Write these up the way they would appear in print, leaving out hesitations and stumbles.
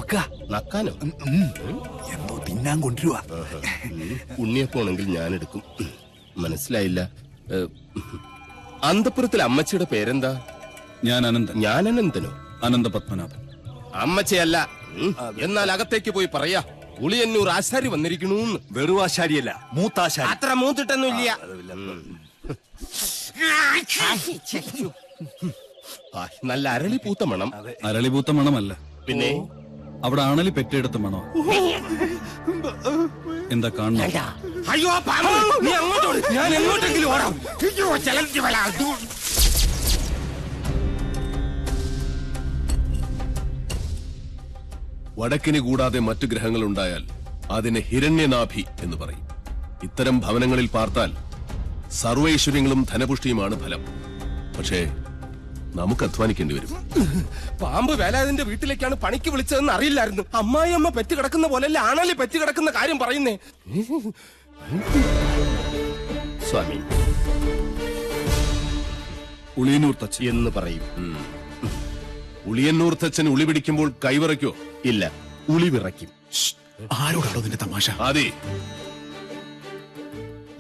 നക്ക നക്കാനോ? എന്തോ തിന്നാൻ കൊണ്ടുവരുവാ. ഉണ്ണിയപ്പോണെങ്കിൽ ഞാൻ എടുക്കും. മനസ്സിലായില്ല. അന്തപുരത്തിലെ അമ്മച്ചിയുടെ പേരെന്താ? ഞാൻ അനന്തൻ. ഞാൻ അനന്തനോ? അനന്ത പത്മനാഭൻ. അമ്മച്ചയല്ല. എന്നാൽ അകത്തേക്ക് പോയി പറയാ, ഉളിയന്നൂർ ആശാരി വന്നിരിക്കണു. വെറും ആശാരിയല്ല, മൂത്താശാരി. അത്ര മൂത്തിട്ടൊന്നുമില്ല. നല്ല അരളി പൂത്ത മണം. അരളിപൂത്ത മണമല്ല, പിന്നെ അവിടെ ആണലി പെറ്റെടുത്ത മണോ. എന്താ കാണുന്ന? അയ്യോ പാമ്പ്! നീ അങ്ങോട്ടോട്, ഞാൻ എങ്ങോട്ടെങ്കിലും ഓടാം. അയ്യോ ചലഞ്ച് വല. വടക്കിന് കൂടാതെ മറ്റു ഗ്രഹങ്ങൾ ഉണ്ടായാൽ അതിനെ ഹിരണ്യനാഭി എന്ന് പറയും. ഇത്തരം ഭവനങ്ങളിൽ പാർത്താൽ സർവൈശ്വര്യങ്ങളും ധനപുഷ്ടിയുമാണ് ഫലം. പക്ഷേ നമുക്ക് അധ്വാനിക്കേണ്ടി വരും. പാമ്പ് വേലാതിന്റെ വീട്ടിലേക്കാണ് പണിക്ക് വിളിച്ചതെന്ന് അറിയില്ലായിരുന്നു. അമ്മായി അമ്മ പെറ്റ് കിടക്കുന്ന പോലെയല്ല ആണല്ലേ പെറ്റ് കിടക്കുന്ന കാര്യം പറയുന്നേ. സ്വാമി ഉളിയന്നൂർ തച്ചൻ എന്ന് പറയും. ഉളിയന്നൂർ തച്ചൻ ഉളി പിടിക്കുമ്പോൾ കൈവിറയ്ക്കോ? ഇല്ല, ഉളി വിറയ്ക്കും. ആരോടാണോ നിന്റെ തമാശ? അതെ,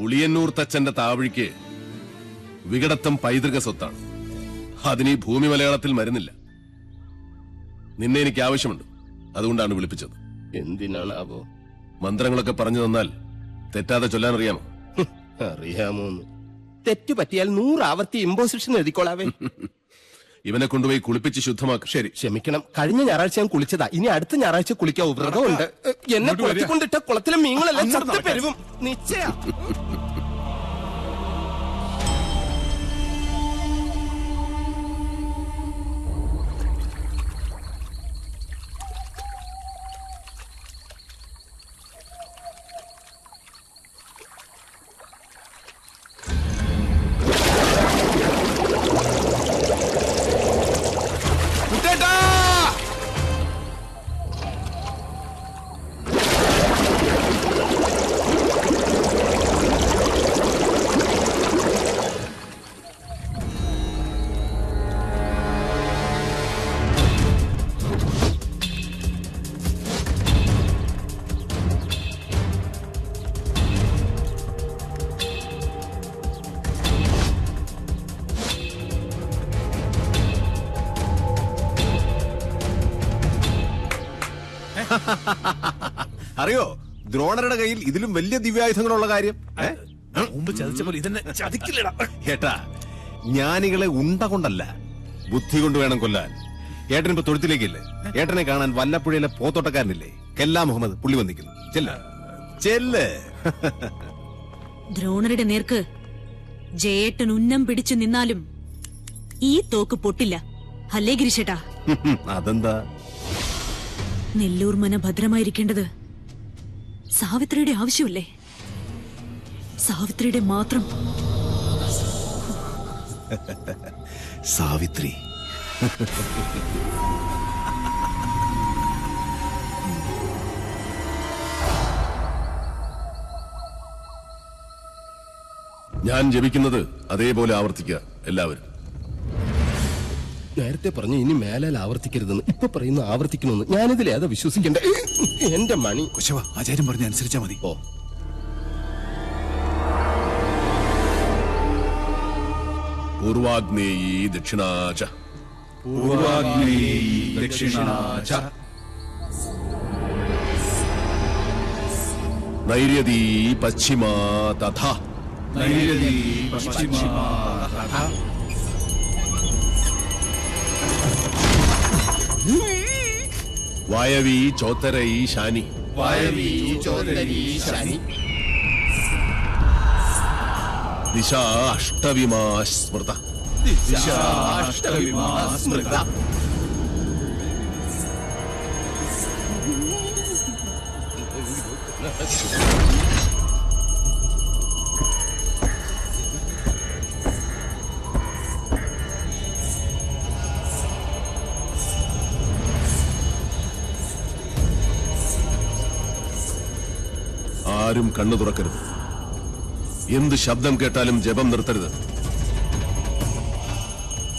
ഉളിയന്നൂർ തച്ചന്റെ താവഴിക്ക് വികടത്തം പൈതൃക സ്വത്താണ്. അതിന് ഈ ഭൂമി മലയാളത്തിൽ മരുന്നില്ല. നിന്നെ എനിക്ക് ആവശ്യമുണ്ട്, അതുകൊണ്ടാണ് വിളിപ്പിച്ചത്. എന്തിനാണാവോ? മന്ത്രങ്ങളൊക്കെ പറഞ്ഞു തന്നാൽ തെറ്റാതെ ചൊല്ലാൻ അറിയാമോ? അറിയാമോന്ന്? തെറ്റു പറ്റിയാൽ 100 ആവർത്തി ഇമ്പോസിഷൻ എഴുതിക്കോളാവേ. ഇവനെ കൊണ്ടുപോയി കുളിപ്പിച്ച് ശുദ്ധമാക്കും. ശരി, ക്ഷമിക്കണം. കഴിഞ്ഞ ഞായറാഴ്ച ഞാൻ കുളിച്ചതാ. ഇനി അടുത്ത ഞായറാഴ്ച കുളിക്കാവൂ. വ്രതമുണ്ട്. എന്നെ കുളത്തിക്കൊണ്ടിട്ട കുളത്തിലെ മീനുകളെല്ലാം ചത്തു പെരുവും. നിശ്ചയ. അറിയോ ദ്രോണരുടെ കയ്യിൽ ഇതിലും വലിയ ദിവ്യായുധങ്ങളുള്ള കാര്യം? മുമ്പ് ചതിച്ച പോലെ ഇതെന്നെ ചതിക്കില്ലടാ. ഏട്ടാ, ജ്ഞാനികളെ ഉണ്ട കൊണ്ടല്ല, ബുദ്ധി കൊണ്ട് വേണം കൊല്ലാൻ. ഏട്ടനിപ്പോ തൊഴുത്തിലേക്കില്ലേ? ഏട്ടനെ കാണാൻ വല്ലപ്പുഴയിലെ പോത്തോട്ടക്കാരനില്ലേ, കെല്ലാ മുഹമ്മദ്, പുള്ളി വന്നിരിക്കുന്നു. ചെല്ല്. ദ്രോണരുടെ നേർക്ക് ജയേട്ടൻ ഉന്നം പിടിച്ചു നിന്നാലും ഈ തോക്ക് പൊട്ടില്ല. അല്ലേ ഗിരിശേട്ടാ? അതെന്താ? നെല്ലൂർ മന ഭദ്രമായിരിക്കേണ്ടത് സാവിത്രിയുടെ ആവശ്യമല്ലേ? സാവിത്രിയുടെ മാത്രം. സാവിത്രി. ഞാൻ ജപിക്കുന്നത് അതേപോലെ ആവർത്തിക്കുക എല്ലാവരും. നേരത്തെ പറഞ്ഞു ഇനി മേലാൽ ആവർത്തിക്കരുതെന്ന്. ഇപ്പൊ പറയുന്നു ആവർത്തിക്കണമെന്ന്. ഞാനിതിൽ ഏതാ വിശ്വസിക്കണ്ടേ? എന്റെ മണി. കുശവ, ആചാര്യം പറഞ്ഞ അനുസരിച്ചാ മതി. ഓ, പൂർവാഗ്നേയീ ദക്ഷിണാച. പൂർവാഗ്നേയീ ദക്ഷിണാച. നൈര്യതീ പശ്ചിമാ തഥാ. നൈര്യതീ പശ്ചിമാ തഥാ. വായവീ ചോത്തരൈ ശാനി. വായവീ ചോദരീ ശനി. ദിശാ അഷ്ടവിമാ സ്മൃത. ദിശാ അഷ്ടവിമാ സ്മൃത. ആരും കണ്ണു തുറക്കരുത്. എന്ത് ശബ്ദം കേട്ടാലും ജപം നിർത്തരുത്.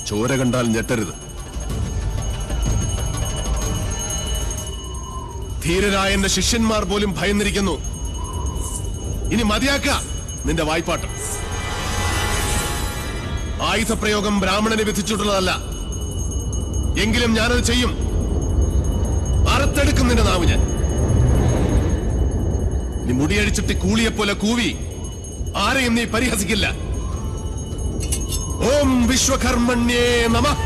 ചോര കണ്ടാൽ ഞെട്ടരുത്. ധീരരായ എന്റെ ശിഷ്യന്മാർ പോലും ഭയന്നിരിക്കുന്നു. ഇനി മതിയാക്ക നിന്റെ വായ്പാട്ടം. ആയുധപ്രയോഗം ബ്രാഹ്മണനെ വിധിച്ചിട്ടുള്ളതല്ല. എങ്കിലും ഞാനത് ചെയ്യും. അറുത്തെടുക്കും നിന്റെ നാവ് ഞാൻ. നീ മുടിയഴിച്ചിട്ട് കൂളിയെപ്പോലെ കൂവി ആരെയും നീ പരിഹസിക്കില്ല. ഓം വിശ്വകർമ്മണ്യേ നമഃ.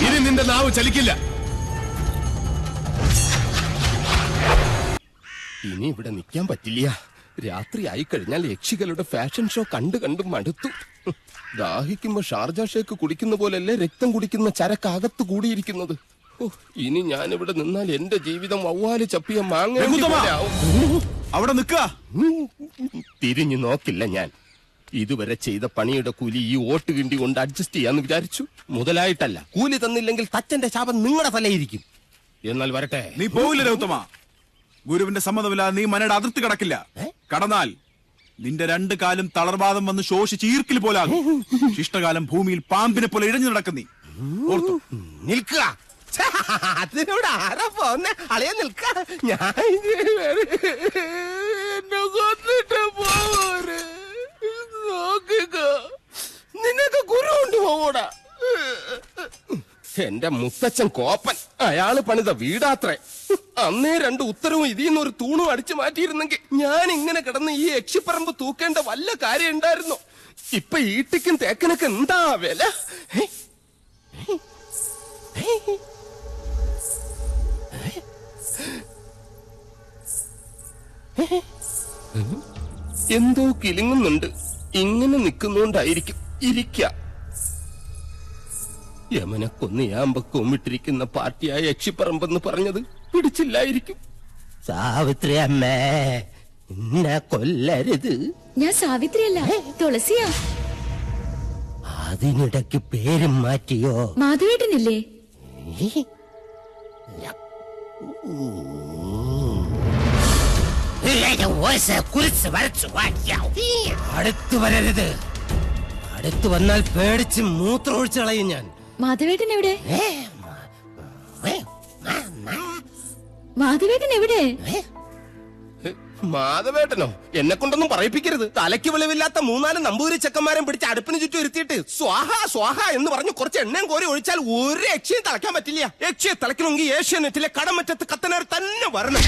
ഇനി നിന്റെ നാവ് ചലിക്കില്ല. ഇനി ഇവിടെ നിൽക്കാൻ പറ്റില്ല. രാത്രി ആയി കഴിഞ്ഞാൽ യക്ഷികളുടെ ഫാഷൻ ഷോ കണ്ടു മടുത്തു. ദാഹിക്കുമ്പോ ഷാർജ ഷേക്ക് കുടിക്കുന്ന പോലല്ലേ രക്തം കുടിക്കുന്ന ചരക്കകത്ത് കൂടിയിരിക്കുന്നത്. ഇനി ഞാനിവിടെ നിന്നാൽ എന്റെ ജീവിതം വവ്വാല് ചപ്പിയ മാങ്ങ. അവിടെ നിക്ക. തിരിഞ്ഞു നോക്കില്ല ഞാൻ. ഇതുവരെ ചെയ്ത പണിയുടെ കൂലി ഈ ഓട്ട് കിണ്ടി കൊണ്ട് അഡ്ജസ്റ്റ് ചെയ്യാന്ന് വിചാരിച്ചു. മുതലായിട്ടല്ല. കൂലി തന്നില്ലെങ്കിൽ തച്ചന്റെ ശാപം നിങ്ങളുടെ തലയിരിക്കും. എന്നാൽ വരട്ടെ. നീ പോവില്ല രൗത്തമ. ഗുരുവിന്റെ സമ്മതമില്ലാതെ നീ മനയുടെ അതിർത്തി കടക്കില്ല. കടന്നാൽ നിന്റെ 2 കാലും തളർവാദം വന്ന് ശോഷിച്ച് ഈർക്കിൽ പോലാകും. ശിഷ്ടകാലം ഭൂമിയിൽ പാമ്പിനെ പോലെ ഇഴഞ്ഞു നടക്കുന്നീ. നിൽക്കുക. അതിനോട് ആരാ പോന്നെ? അളയാ നിൽക്ക. ഞാൻ എന്നെ കൊന്നിട്ട് പോരെ. നോക്കുക, നിനക്ക് ഗുരു കൊണ്ടുപോകൂടാ. എന്റെ മുത്തച്ഛൻ കോപ്പൻ. അയാള് പണിത വീടാത്രേ. അന്നേ 2 ഉത്തരവും ഇതിന്ന് ഒരു തൂണും അടിച്ചു മാറ്റിയിരുന്നെങ്കിൽ ഞാൻ ഇങ്ങനെ കിടന്ന് ഈ യക്ഷിപ്പറമ്പ് തൂക്കേണ്ട വല്ല കാര്യം ഉണ്ടായിരുന്നു. ഇപ്പൊ ഈട്ടിക്കും തേക്കനൊക്കെ എന്താ വില? എന്തോ കിലുങ്ങുന്നുണ്ട്. ഇങ്ങനെ നിൽക്കുന്നോണ്ടായിരിക്കും. ഇരിക്ക. യമനെ കൊന്നയാമ്പ കൊമ്മിട്ടിരിക്കുന്ന പാർട്ടിയായ യക്ഷിപ്പറമ്പെന്ന് പറഞ്ഞത് പിടിച്ചില്ലായിരിക്കും. സാവിത്രി അമ്മേ, എന്നെ കൊല്ലരുത്. ഞാൻ സാവിത്രിയല്ല, തുളസിയാ. അതിനിടയ്ക്ക് പേരും മാറ്റിയോ? മാധവേട്ടനില്ലേ? അടുത്തു വരരുത്. അടുത്തു വന്നാൽ പേടിച്ച് മൂത്രമൊഴിച്ചു കളയും ഞാൻ. മാധവേട്ടൻ എവിടെ? മാധവേട്ടൻ എവിടെ? മാധവേട്ടനോ? എന്നെ കൊണ്ടൊന്നും പറയിപ്പിക്കരുത്. തലയ്ക്ക് വെളിവില്ലാത്ത 3-4 നമ്പൂരി ചെക്കന്മാരെ പിടിച്ച് അടുപ്പിന് ചുറ്റും ഇരുത്തിയിട്ട് സ്വാഹ സ്വാഹ എന്ന് പറഞ്ഞ് കുറച്ച് എണ്ണയും കോരി ഒഴിച്ചാൽ ഒരു യക്ഷിയെ തളയ്ക്കാൻ പറ്റില്ല. യക്ഷിയെ തളയ്ക്കണമെങ്കിൽ ഏഷ്യാനെറ്റിലെ കടമറ്റത്ത് കത്തനാർ തന്നെ വരണം.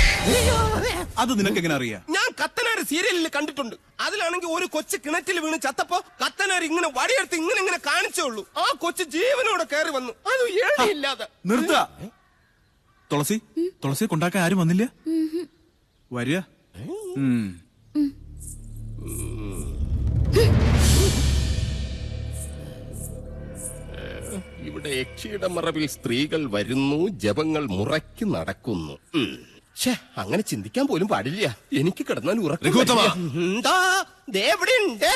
അത് നിനക്ക് എങ്ങനെ അറിയാം? ഞാൻ കത്തനാർ സീരിയലിൽ കണ്ടിട്ടുണ്ട്. അതിലാണെങ്കിൽ ഒരു കൊച്ചു കിണറ്റിൽ വീണ് ചത്തപ്പോ കത്തനാർ ഇങ്ങനെ വടിയെടുത്ത് ഇങ്ങനെ കാണിച്ചേ ഉള്ളൂ. ആ കൊച്ചു ജീവനോടെ കയറി വന്നു. അത് ഏഴില്ലാതെ. നിർത്ത. തുളസിയെ കൊണ്ടാക്കാൻ ആരും വന്നില്ല. വരിക. ഇവിടെ യക്ഷിയുടെ മറവിൽ സ്ത്രീകൾ വരുന്നു, ജപങ്ങൾ മുറയ്ക്ക് നടക്കുന്നു. അങ്ങനെ ചിന്തിക്കാൻ പോലും പാടില്ല. എനിക്ക് കിടന്നാൽ ഉറക്കം. എന്താ ദേവിടെയുണ്ട്?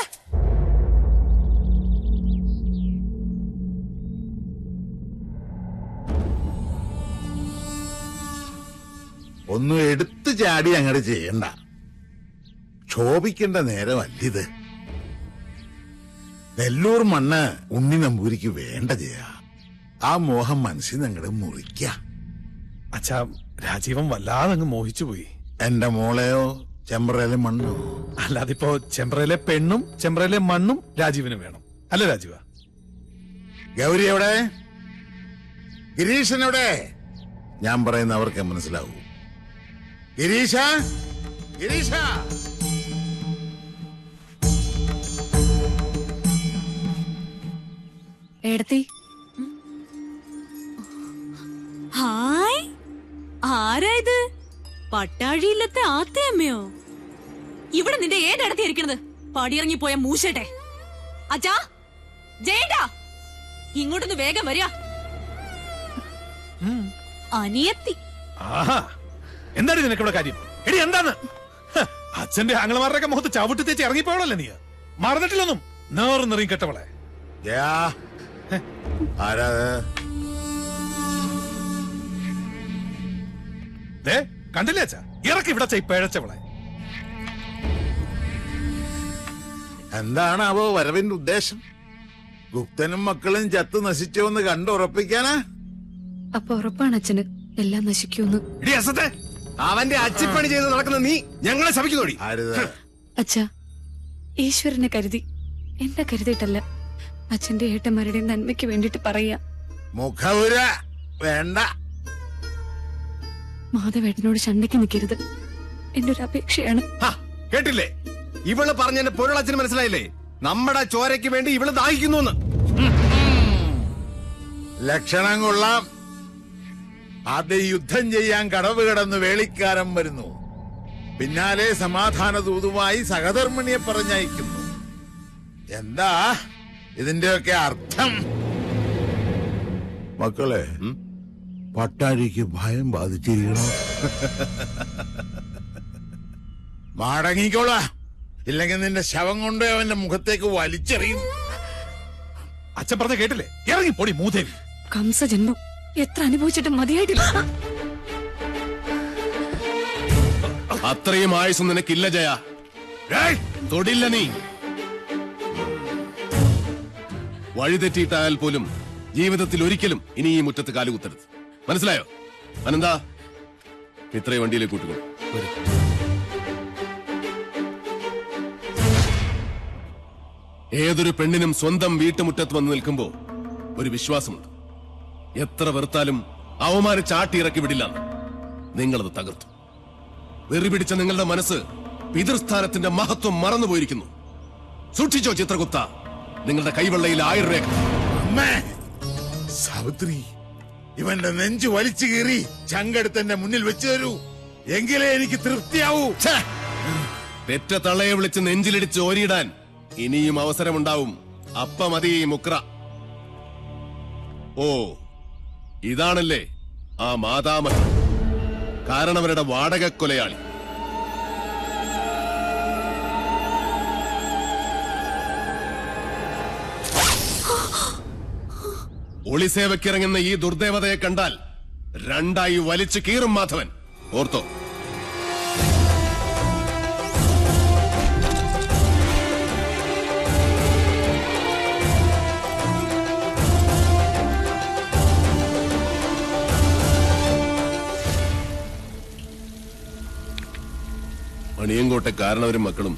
ഒന്നും എടുത്തു ചാടി അങ്ങോട്ട് ചെയ്യണ്ട. ക്ഷോഭിക്കേണ്ട നേരമല്ലിത്. നെല്ലൂർ മണ്ണ് ഉണ്ണി നമ്പൂരിക്ക് വേണ്ട ചെയ്യാ. ആ മോഹം മനസ്സിൽ അങ്ങോട്ട് മുറിക്ക. അച്ഛാ, രാജീവൻ വല്ലാതെ അങ്ങ് മോഹിച്ചുപോയി. എന്റെ മോളെയോ ചെമ്പ്രയിലെ മണ്ണോ? അല്ലാതിപ്പോ ചെമ്പ്രയിലെ പെണ്ണും ചെമ്പ്രയിലെ മണ്ണും രാജീവിന് വേണം. അല്ല രാജീവ? ഗൗരി എവിടെ? ഗിരീശൻ എവിടെ? ഞാൻ പറയുന്ന അവർക്ക് മനസ്സിലാവൂ. ഗിരീശ, ഗിരീശ. എടത്തി. ഹായ്, ആരാ ഇത്? പട്ടാഴിയില്ലത്തെ ആത്തയമ്മയോ? ഇവിടെ നിന്റെ ഏതെടുത്തി ഇരിക്കണത്? പടിയിറങ്ങി പോയ മൂശട്ടെ. അച്ഛാ, ജയേട്ടാ, ഇങ്ങോട്ടൊന്ന് വേഗം വരിക. അനിയത്തി. ആഹാ, എന്താണ് നിനക്കിവിടെ കാര്യം? എടി എന്താണ്? അച്ഛന്റെ ആംഗളമാരുടെയൊക്കെ മുഖത്ത് ചവിട്ടി തേച്ച് ഇറങ്ങിപ്പോളല്ലേ നീ? മറന്നിട്ടില്ലൊന്നും. നേർന്നെറിയും കെട്ടവളെ. ആരാ? കണ്ടില്ലേ അച്ഛാ? ഇറക്കി ഇവിടെ പിഴച്ചവളെ. എന്താണാവോ വരവിന്റെ ഉദ്ദേശം? ഗുപ്തനും മക്കളും ചത്തു നശിച്ചോന്ന് കണ്ടുറപ്പിക്കാനാ? അപ്പൊ ഉറപ്പാണ് അച്ഛന് എല്ലാം നശിക്കൂന്ന്. അവന്റെ അച്ചിപ്പണി ചെയ്ത് നടക്കുന്ന നീ ഞങ്ങളെ ശപിക്കുന്നോടി. അച്ഛാ, ഈശ്വരനെ കരുതി, എന്നെ കരുതിയിട്ടല്ല, അച്ഛന്റെ ഏട്ടന്മാരുടെ നന്മയ്ക്ക് വേണ്ടിട്ട് പറയാ. മുഖവുര വേണ്ട. മാധവേട്ടനോട് ചണ്ടയ്ക്ക് നിൽക്കരുത്, എന്റെ ഒരു അപേക്ഷയാണ്. കേട്ടില്ലേ, ഇവള് പറഞ്ഞെന്റെ പൊരുളച്ഛന് മനസ്സിലായില്ലേ? നമ്മുടെ ചോരയ്ക്ക് വേണ്ടി ഇവള് ദാഹിക്കുന്നു. ലക്ഷണം കൊള്ളാം. ആദ്യം യുദ്ധം ചെയ്യാൻ കടവ് കടന്ന് വേളിക്കാരൻ വരുന്നു, പിന്നാലെ സമാധാന ദൂതുമായി സഹധർമ്മിണിയെ പറഞ്ഞയക്കുന്നു. എന്താ ഇതിന്റെയൊക്കെ അർത്ഥം? മക്കളെ, പട്ടാഴിക്ക് ഭയം ബാധിച്ചിരിക്കണോ? മടങ്ങിക്കോളാ, ഇല്ലെങ്കിൽ നിന്റെ ശവം കൊണ്ട് അവന്റെ മുഖത്തേക്ക് വലിച്ചെറിയും. അച്ഛൻ പറഞ്ഞ കേട്ടില്ലേ? ഇറങ്ങി പൊടി മൂദേവി. കംസജന്മം എത്ര അനുഭവിച്ചിട്ടും മതിയായിട്ടില്ല. അത്രയും ആയുസ് നിനക്കില്ല ജയ. തൊടില്ല നീ. വഴിതെറ്റിയിട്ടായാൽ പോലും ജീവിതത്തിൽ ഒരിക്കലും ഇനി ഈ മുറ്റത്ത് കാലുകുത്തരുത്. മനസ്സിലായോ? അനന്താ, ഇത്രയും വണ്ടിയിലേക്ക് കൂട്ടുകൊള്ളു. ഏതൊരു പെണ്ണിനും സ്വന്തം വീട്ടുമുറ്റത്ത് വന്ന് നിൽക്കുമ്പോ ഒരു വിശ്വാസമുണ്ട്. എത്ര വെറുത്താലും അവമാന ചാട്ടിയിറക്കി വിടില്ല. നിങ്ങളത് തകർത്തു. വെറി പിടിച്ച നിങ്ങളുടെ മനസ്സ് പിതൃസ്ഥാനത്തിന്റെ മഹത്വം മറന്നുപോയിരിക്കുന്നു. സൂക്ഷിച്ചോ ചിത്രഗുപ്ത, നിങ്ങളുടെ കൈവെള്ളയിൽ 1000 രേഖ. സാവിത്രി, ഇവന്റെ നെഞ്ചു വലിച്ചു കീറി ചങ്കെടുത്ത് എന്റെ മുന്നിൽ വെച്ചു തരൂ, എങ്കിലേ എനിക്ക് തൃപ്തിയാവൂ. പെറ്റ തള്ളയെ വിളിച്ച് നെഞ്ചിലിടിച്ച് ഓരിയിടാൻ ഇനിയും അവസരമുണ്ടാവും. അപ്പ മതി മുക്ര. ഓ, ഇതാണല്ലേ ആ മാതാമഹൻ, കാരണവരുടെ വാടക കൊലയാളി. ഒളിസേവയ്ക്കിറങ്ങുന്ന ഈ ദുർദേവതയെ കണ്ടാൽ 2 വലിച്ചു കീറും മാധവൻ. ഓർത്തോ? മണിയങ്കോട്ടെ കാരണവരും മക്കളും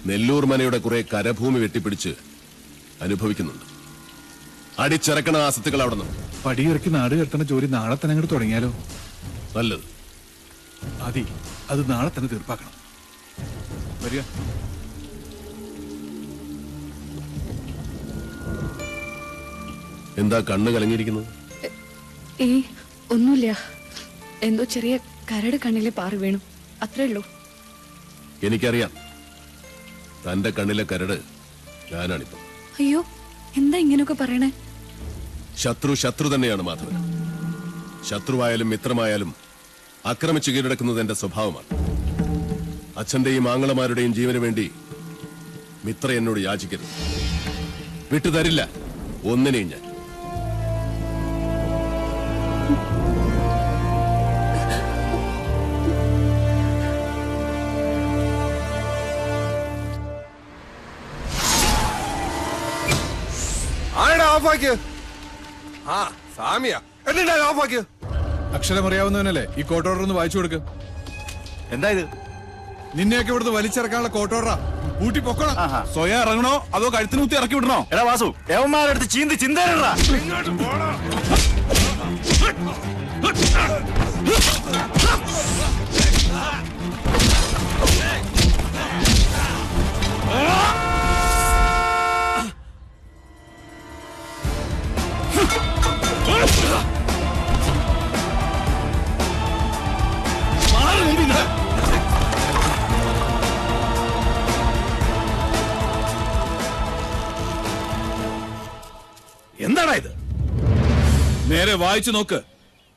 നെല്ലൂർ മനയുടെ കുറെ കരഭൂമി വെട്ടിപ്പിടിച്ച് അനുഭവിക്കുന്നുണ്ട്. അടിച്ചിറക്കണ ആസത്തുകൾ അവിടെ നിന്ന്. പടിയിറക്കി നാട് കെട്ടണ ജോലി നാളെ തന്നെ അങ്ങോട്ട് തുടങ്ങിയാലോ? നല്ലത്. അത് നാളെ തന്നെ തീർപ്പാക്കണം. വരിക. എന്താ കണ്ണ് കലങ്ങിയിരിക്കുന്നത്? ഒന്നുമില്ല, എന്തോ ചെറിയ കരട് കണ്ണിലെ പാറി വീണു, അത്രേ ഉള്ളൂ. എനിക്കറിയാം, തന്റെ കണ്ണിലെ കരട് ഞാനാണിപ്പോ. അയ്യോ, എന്താ ഇങ്ങനെയൊക്കെ പറയണേ? ശത്രു തന്നെയാണ് മാധവൻ. ശത്രുവായാലും മിത്രമായാലും ആക്രമിച്ചു കീഴടക്കുന്നത് എന്റെ സ്വഭാവമാണ്. അച്ഛന്റെയും ആങ്ങളമാരുടെയും ജീവന് വേണ്ടി മിത്ര എന്നോട് യാചിക്കരുത്. വിട്ടുതരില്ല ഒന്നിനെയും ഞാൻ. അക്ഷരമറിയാവുന്നവനല്ലേ ഈ കോർട്ട് ഓർഡർ ഒന്ന് വായിച്ചു കൊടുക്ക്. എന്താ ഇത്? നിന്നെയൊക്കെ ഇവിടുന്ന് വലിച്ചിറക്കാനുള്ള കോർട്ട് ഓർഡറാ. കൂട്ടി പൊക്കണം. സ്വയം ഇറങ്ങണോ അതോ കഴുത്തിന് കുത്തി ഇറക്കി വിടണോ? എടാ വാസു, യവന്മാരെടുത്ത് ചീന്തി ചിന്തേടാ. എന്താടാ ഇത്? നേരെ വായിച്ചു നോക്ക്.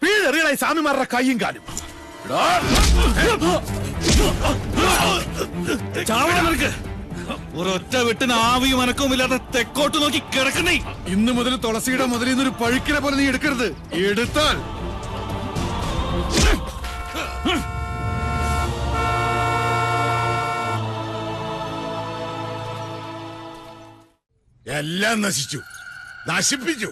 വീഴറിയണ സ്വാമിമാരുടെ കൈയും കാലും. ഒരൊറ്റ വെട്ടിന് ആവിയും അനക്കവും ഇല്ലാതെ തെക്കോട്ട് നോക്കി കിടക്കണേ. ഇന്ന് മുതൽ തുളസിയുടെ മുതലിൽ നിന്നൊരു പഴുക്കിനെ പോലെ നീ എടുക്കരുത്. എടുത്താൽ എല്ലാം നശിച്ചു, നശിപ്പിച്ചു.